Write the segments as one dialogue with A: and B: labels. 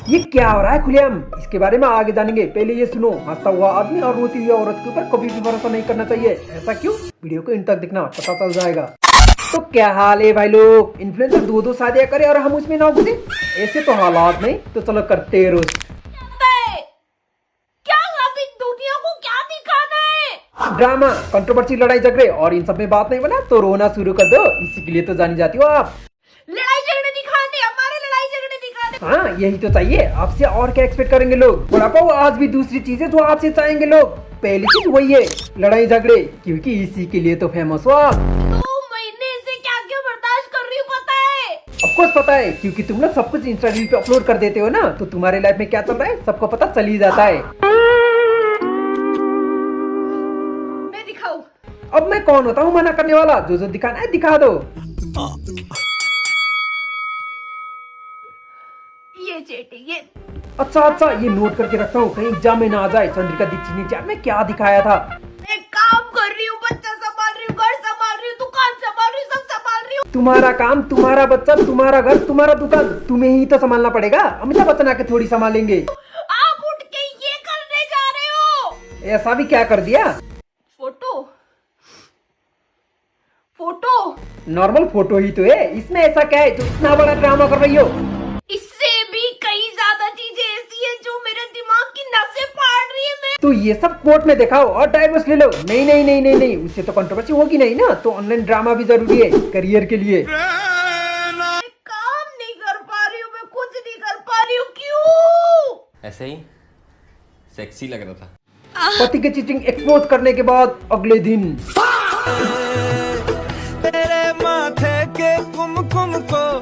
A: ये क्या हो रहा है खुलेआम? इसके बारे में आगे जानेंगे, पहले ये सुनो। हंसता हुआ आदमी और रोती हुई औरत के ऊपर कभी भी भरोसा नहीं करना चाहिए। ऐसा क्यों? वीडियो को इन तक देखना, पता चल जाएगा। तो क्या हाल है भाई लोग? इन्फ्लुएंसर दो शादियां करे और हम उसमें ना घुसे? ऐसे तो हालात नहीं तो चलो करते हैं रोज। ड्रामा, कंट्रोवर्सी, लड़ाई झगड़े और इन सब में बात नहीं बना तो रोना शुरू कर दो। इसी के लिए तो जानी जाती हो आप।
B: लड़ाई झगड़े दिखाते, हमारे लड़ाई झगड़े दिखाते।
A: हाँ, यही तो चाहिए। आपसे और क्या एक्सपेक्ट करेंगे लोग? बड़ा पाओ आज भी दूसरी चीजें जो आपसे चाहेंगे लोग। पहली चीज वही है, लड़ाई झगड़े, क्योंकि इसी के लिए तो फेमस हो आप।
B: 2 महीने से क्या क्या बर्दाश्त कर रही हूँ पता है?
A: ऑफ कोर्स पता है, क्योंकि तुम लोग सब कुछ इंस्टा रील पे अपलोड कर देते हो ना, तो तुम्हारे लाइफ में क्या चल रहा है सबको पता चल ही जाता है। अब मैं कौन होता हूँ मना करने वाला? जो दिखाना है दिखा दो।
B: ये चेटिंग, ये
A: अच्छा, ये नोट करके रखता हूँ, कहीं एग्जाम में ना आ जाए। चंद्रिका दीक्षित ने एग्जाम में क्या दिखाया था?
B: मैं काम कर रही हूँ, बच्चा संभाल रही हूँ, घर संभाल रही हूँ, दुकान संभाल रही हूँ, सब संभाल रही हूँ।
A: तुम्हारा काम, तुम्हारा बच्चा, तुम्हारा घर, तुम्हारा दुकान, तुम्हें ही तो संभालना पड़ेगा। अमिताभ बच्चन आके थोड़ी संभालेंगे।
B: आप उठ के ये करने जा रहे हो?
A: ऐसा भी क्या कर दिया?
B: फोटो
A: नॉर्मल फोटो ही तो है, इसमें ऐसा क्या है जो इतना बड़ा ड्रामा कर रही हो?
B: इससे भी कई ज्यादा चीजें ऐसी है जो मेरे दिमाग की नसें फाड़ रही है। मैं
A: तो ये सब कोर्ट में दिखाओ और डाइवोर्स ले लो। नहीं, उससे तो कंट्रोवर्सी होगी नहीं ना। तो ऑनलाइन ड्रामा भी जरूरी है करियर के लिए।
B: काम नहीं कर पा रही हूँ, मैं कुछ नहीं कर पा रही हूँ। क्यों?
C: ऐसे ही सेक्सी लग रहा था।
A: पति के चीटिंग एक्सपोज करने के बाद अगले दिन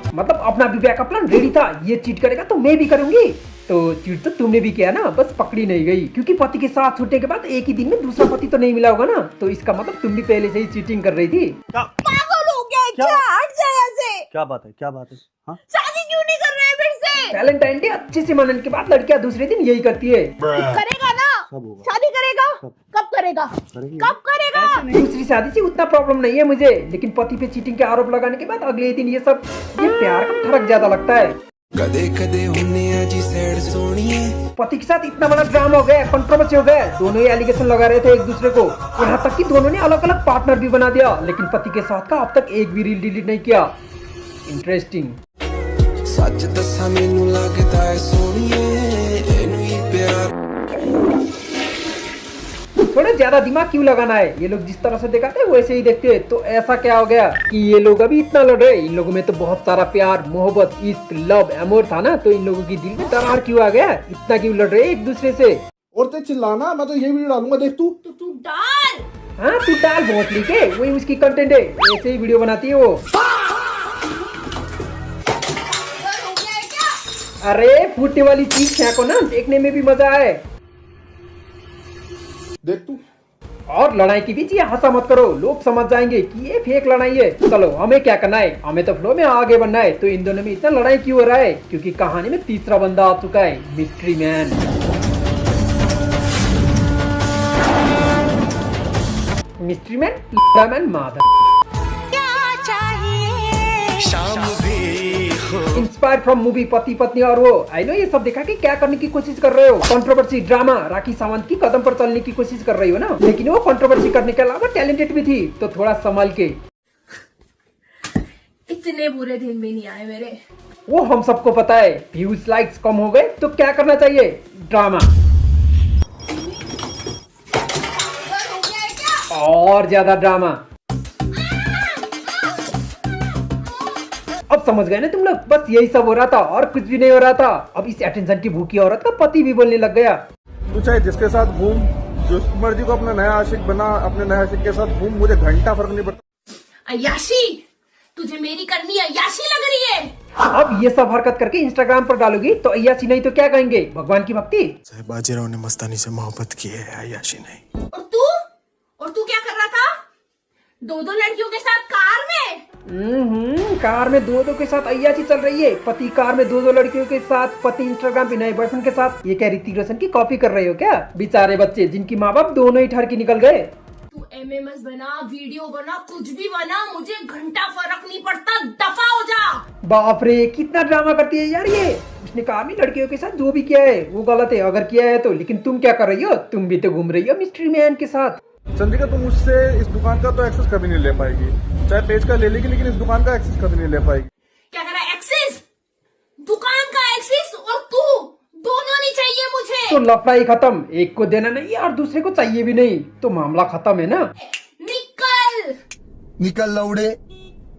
A: मतलब अपना भी बैकअप प्लान रेडी था। ये चीट करेगा तो मैं भी करूंगी। तो चीट तो तुमने भी किया ना, बस पकड़ी नहीं गई। क्योंकि पति के साथ छूटने के बाद एक ही दिन में दूसरा पति तो नहीं मिला होगा ना। तो इसका मतलब तुम भी पहले से ही चीटिंग कर रही थी।
B: पागल हो गया क्या? हट जा यहाँ से।
D: क्या बात है? हाँ?
B: शादी क्यों नहीं कर रहे हैं फिर से?
A: वैलेंटाइन डे अच्छे से मनने के बाद लड़कियां दूसरे दिन यही करती है।
B: करेगा ना? शादी करेगा? कब करेगा? कब करेगा?
A: दूसरी शादी से उतना प्रॉब्लम नहीं है मुझे, लेकिन पति पे चीटिंग के आरोप लगाने के बाद अगले दिन ये प्यार का फर्क ज्यादा लगता है। पति के साथ इतना बड़ा ड्रामा हो गया, कंट्रोवर्सी हो गया। दोनों ही एलिगेशन लगा रहे थे एक दूसरे को। यहाँ तक कि दोनों ने अलग अलग पार्टनर भी बना दिया, लेकिन पति के साथ का अब तक एक भी रील डिलीट नहीं किया। इंटरेस्टिंग। सच दसा मैनू लगदा है सोनिए एनू ही प्यार। थोड़ा ज्यादा दिमाग क्यों लगाना है? ये लोग जिस तरह से दिखाते हैं वैसे ही देखते हैं। तो ऐसा क्या हो गया कि ये लोग अभी इतना लड़ रहे? इन लोगों में तो बहुत सारा प्यार, मोहब्बत, इश्क, लव, अमोर था ना। तो इन लोगों की दिल में दरार क्यों आ गया? इतना क्यों लड़ रहे एक दूसरे से?
D: और ते चिल्लाना, मैं तो ये वीडियो डालूंगा, देख तू।
B: तो तू डाल।
A: हाँ, तू डाल, बहुत लीक है, वही उसकी कंटेंट है। ऐसे ही वीडियो बनाती है वो। अरे फूटने वाली चीज फेंको ना, देखने में भी मजा आए।
D: देख तू।
A: और लड़ाई के बीच ये हंसा मत करो, लोग समझ जाएंगे कि ये फेक लड़ाई है। चलो हमें क्या करना है? हमें तो फ्लो में आगे बढ़ना है। तो इन दोनों में इतना लड़ाई क्यों हो रहा है? क्योंकि कहानी में तीसरा बंदा आ चुका है, mystery man. Mystery man Madhav. Inspire from movie पति पत्नी और वो। आई नो ये सब देखा कि क्या करने की कोशिश कर रहे हो। कंट्रोवर्सी, ड्रामा, राखी सावंत की कदम पर चलने की कोशिश कर रही हो ना। लेकिन वो कंट्रोवर्सी करने के अलावा टैलेंटेड भी थी, तो थोड़ा संभाल के।
B: इतने बुरे दिन भी नहीं आए मेरे।
A: वो हम सबको पता है। व्यूज लाइक्स कम हो गए तो क्या करना चाहिए? ड्रामा। और ज्यादा ड्रामा। अब समझ गए ना तुम लोग? बस यही सब हो रहा था और कुछ भी नहीं हो रहा था। अब इस अटेंशन की भूखी औरत का पति भी बोलने लग गया।
D: तू चाहे जिसके साथ घूम, जो मर्जी को अपना नया आशिक बना, अपने नए आशिक के साथ घूम, मुझे घंटा फर्क नहीं पड़ता।
B: अय्याशी, तुझे मेरी करनी अय्याशी लग रही है।
A: अब ये सब हरकत करके इंस्टाग्राम पर डालोगी तो अय्याशी नहीं तो क्या कहेंगे? भगवान की भक्ति।
E: बाजीराव ने मस्तानी से मोहब्बत की है, अय्याशी नहीं।
B: और तू क्या कर रहा था? 2 लड़कियों के साथ कार में?
A: कार में 2 के साथ अय्याशी चल रही है। पति कार में 2 लड़कियों के साथ, पति इंस्टाग्राम पे नए बॉयफ्रेंड के साथ। ये क्या ऋतिक रोशन की कॉपी कर रहे हो क्या? बेचारे बच्चे जिनकी माँ बाप दोनों ही ठर के निकल गए।
B: तू MMS बना, वीडियो बना, कुछ भी बना, मुझे घंटा फर्क नहीं पड़ता। दफा हो जा।
A: बाप रे, कितना ड्रामा करती है यार ये। उसने कहा भी लड़कियों के साथ जो भी किया है वो गलत है अगर किया है तो, लेकिन तुम क्या कर रही हो? तुम भी तो घूम रही हो मिस्ट्री मैन के साथ।
D: चंद्रिका तुम मुझसे इस दुकान का तो एक्सेस कभी नहीं ले पाएगी, चाहे पेज का ले लेगी लेकिन इस दुकान का एक्सेस कभी नहीं ले पाएगी।
B: क्या करा एक्सेस? दुकान का एक्सेस और तू दोनों नहीं चाहिए मुझे।
A: तो लफड़ा ही खत्म, एक को देना नहीं और दूसरे को चाहिए भी नहीं, तो मामला खत्म है ना।
B: निकल
F: निकल लौड़े,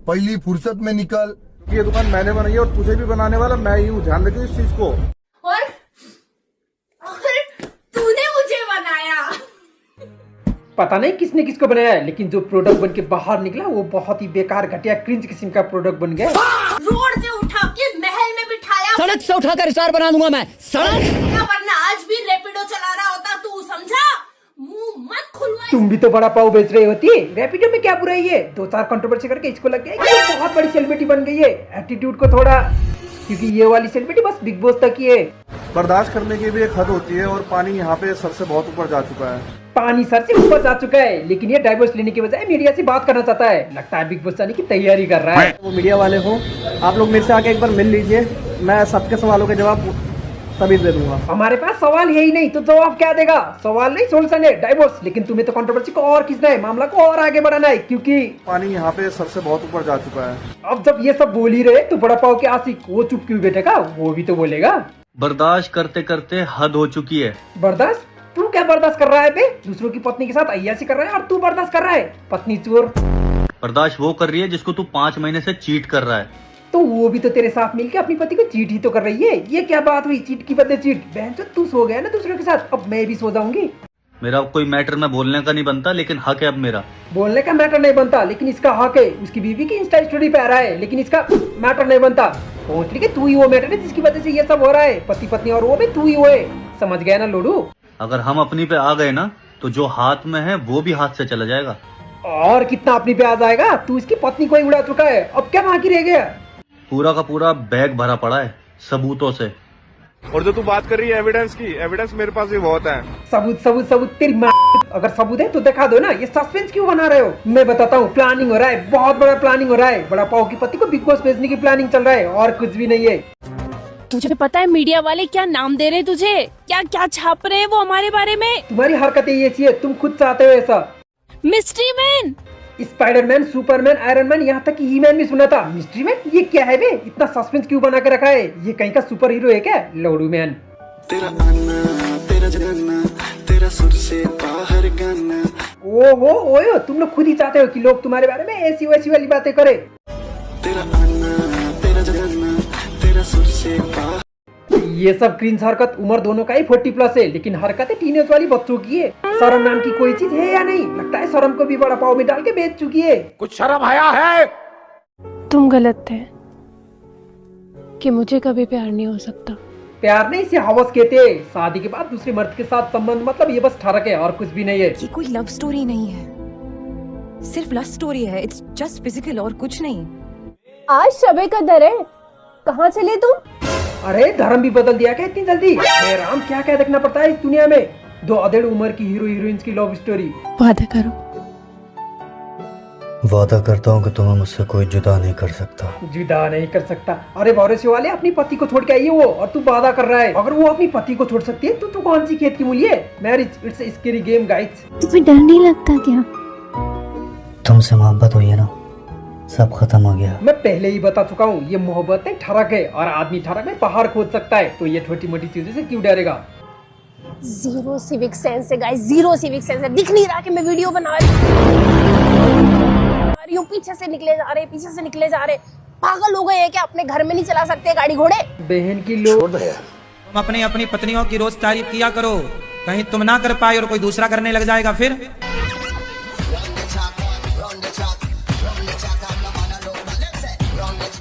F: पहली फुर्सत में निकल।
D: ये दुकान मैंने बनाई है और तुझे भी बनाने वाला मैं ही हूँ, ध्यान रखियो इस चीज को।
B: और तूने मुझे बनाया।
A: पता नहीं किसने किसको बनाया है, लेकिन जो प्रोडक्ट बन के बाहर निकला वो बहुत ही बेकार घटिया क्रिंज किस्म का प्रोडक्ट बन गया।
B: रोड से उठा के महल में बिठाया,
G: सड़क से उठाकर स्टार बना दूंगा मैं। सड़क
B: वरना आज भी रैपिडो चला रहा होता, तू समझा? मुंह मत खुलवा।
A: तुम भी तो बड़ा पाव बेच रही होती है, रैपिडो में क्या बुराई है? 2-4 कंट्रोवर्सी करके इसको लग गया कि ये बहुत बड़ी सेलिब्रिटी बन गई है। एटीट्यूड को थोड़ा, क्योंकि ये वाली सेलिब्रिटी बस बिग बॉस तक ही है।
D: बर्दाश्त करने की भी एक हद होती है और पानी यहाँ पे सर से बहुत ऊपर जा चुका है।
A: पानी सर से ऊपर जा चुका है, लेकिन ये डाइवोर्स लेने के बजाय मीडिया से बात करना चाहता है। लगता है बिग बॉस जाने की तैयारी कर रहा है।
H: वो मीडिया वाले हो, आप लोग मेरे से आके एक बार मिल लीजिए, मैं सबके सवालों के जवाब तभी दे दूंगा।
A: हमारे पास सवाल है ही नहीं तो जवाब क्या देगा? सवाल नहीं सोल्यूशन है, डाइवोर्स। लेकिन तुम्हें तो कंट्रोवर्सी को और खींचना है, मामला को और आगे बढ़ाना है, क्योंकि
D: पानी यहाँ पे सर से बहुत ऊपर जा चुका है।
A: अब जब ये सब बोल ही रहे तो बड़ा पाव के आशिक वो चुप क्यों बैठेगा? वो भी तो बोलेगा।
I: बर्दाश्त करते करते हद हो चुकी है।
A: बर्दाश्त? तू क्या बर्दाश्त कर रहा है बे? दूसरों की पत्नी के साथ अय्याशी कर रहा है और तू बर्दाश्त कर रहा है? पत्नी चोर।
I: बर्दाश्त वो कर रही है जिसको तू 5 महीने से चीट कर रहा है।
A: तो वो भी तो तेरे साथ मिलकर अपनी पति को चीट ही तो कर रही है। ये क्या बात हुई? चीट की बदले चीट। बहन तो तू सो गया ना दूसरों के साथ, अब मैं भी सो जाऊंगी।
I: मेरा कोई मैटर में बोलने का नहीं बनता, लेकिन हक है अब मेरा।
A: बोलने का मैटर नहीं बनता, लेकिन इसका हक है। उसकी बीवी की इंस्टा स्टोरी पे आ रहा है, लेकिन इसका मैटर नहीं बनता। पहुंच रही तू ही वो मैटर है जिसकी वजह से ये सब हो रहा है। पति पत्नी और वो भी तू ही वो है, समझ गया ना लोडू?
I: अगर हम अपनी पे आ गए ना तो जो हाथ में है वो भी हाथ से चला जाएगा।
A: और कितना अपनी पे आ जाएगा? तू इसकी पत्नी को ही उड़ा चुका है, अब क्या बाकी रह गया?
I: पूरा का पूरा बैग भरा पड़ा है सबूतों से।
D: और जो तू बात कर रही है एविडेंस की, एविडेंस मेरे पास भी बहुत है।
A: सबूत सबूत सबूत तेरी माँ। अगर सबूत है तो दिखा दो ना, ये सस्पेंस क्यों बना रहे हो? मैं बताता हूँ, प्लानिंग हो रहा है, बहुत बड़ा प्लानिंग हो रहा है। बड़ा पाव की पति को बिग बॉस भेजने की प्लानिंग चल रहा है और कुछ भी नहीं है।
J: तुझे पता है मीडिया वाले क्या नाम दे रहे तुझे? क्या क्या छाप रहे हैं वो हमारे बारे में?
A: तुम्हारी हरकतें ऐसी है, तुम खुद चाहते हो ऐसा।
J: Mystery man,
A: Spiderman, Superman, iron man, यहाँ तक कि ही मैन भी सुना था। मिस्ट्री मैन ये क्या है बे? इतना सस्पेंस क्यों बना के रखा है? ये कहीं का सुपर हीरो है क्या? लोडू मैन।
E: तेरा आना, तेरा जगाना, तेरा सुर से बाहर गाना।
A: ओहो, तुम लोग खुद ही चाहते हो कि लोग तुम्हारे बारे में ऐसी वैसी वाली बातें करे।
E: तेरा आना, तेरा जगाना, तेरा सुर से बाहर।
A: ये सब क्रिंज हरकत उम्र दोनों का ही 40+ है, लेकिन हरकतें टीनेज वाली बच्चों की है। शर्म नाम की कोई चीज है या नहीं? लगता है शर्म को भी बड़ा पाव में डाल के बेच चुकी है।
D: कुछ शर्म आया है?
J: तुम गलत थे कि मुझे कभी प्यार नहीं हो सकता।
A: प्यार नहीं, इसे हवस कहते हैं। शादी के बाद दूसरे मर्द के साथ संबंध, मतलब ये बस ठरक है और कुछ भी नहीं है।
K: ये कोई लव स्टोरी नहीं है, सिर्फ लव स्टोरी है। इट्स जस्ट फिजिकल और कुछ नहीं।
J: आज शबे कदर है, कहाँ चले तुम?
A: अरे धर्म भी बदल दिया क्या इतनी जल्दी? राम, क्या क्या देखना पड़ता है इस दुनिया में। 2 अधेड़ उम्र की हीरो हीरोइंस की लव स्टोरी।
J: वादा करो।
F: वादा करता हूँ कि तुम्हें मुझसे कोई जुदा नहीं कर सकता।
A: जुदा नहीं कर सकता? अरे भरोसे वाले, अपनी पति को छोड़ के आई है वो और तू वादा कर रहा है। अगर वो अपनी पति को छोड़ सकती है तो तू कौन सी खेत की मूली है? Marriage it's a scary game guys.
J: तुम्हें डर नहीं लगता क्या?
F: तुमसे मोहब्बत हुई है ना, सब खत्म हो गया।
A: मैं पहले ही बता चुका हूँ, ये मोहब्बत नहीं ठरक है, और आदमी ठरक में पहाड़ खोद सकता है, तो ये छोटी मोटी चीजों से क्यों डरेगा?
J: जीरो सिविक सेंस है गाइस, जीरो सिविक सेंस है। दिख नहीं रहा कि मैं वीडियो बना रही हूँ? पीछे से निकले जा रहे। पागल हो गए हैं क्या? अपने घर में नहीं चला सकते गाड़ी घोड़े?
A: बहन की लोग।
G: तुम अपनी पत्नियों की रोज तारीफ किया करो, कहीं तुम ना कर पाए और कोई दूसरा करने लग जाएगा फिर।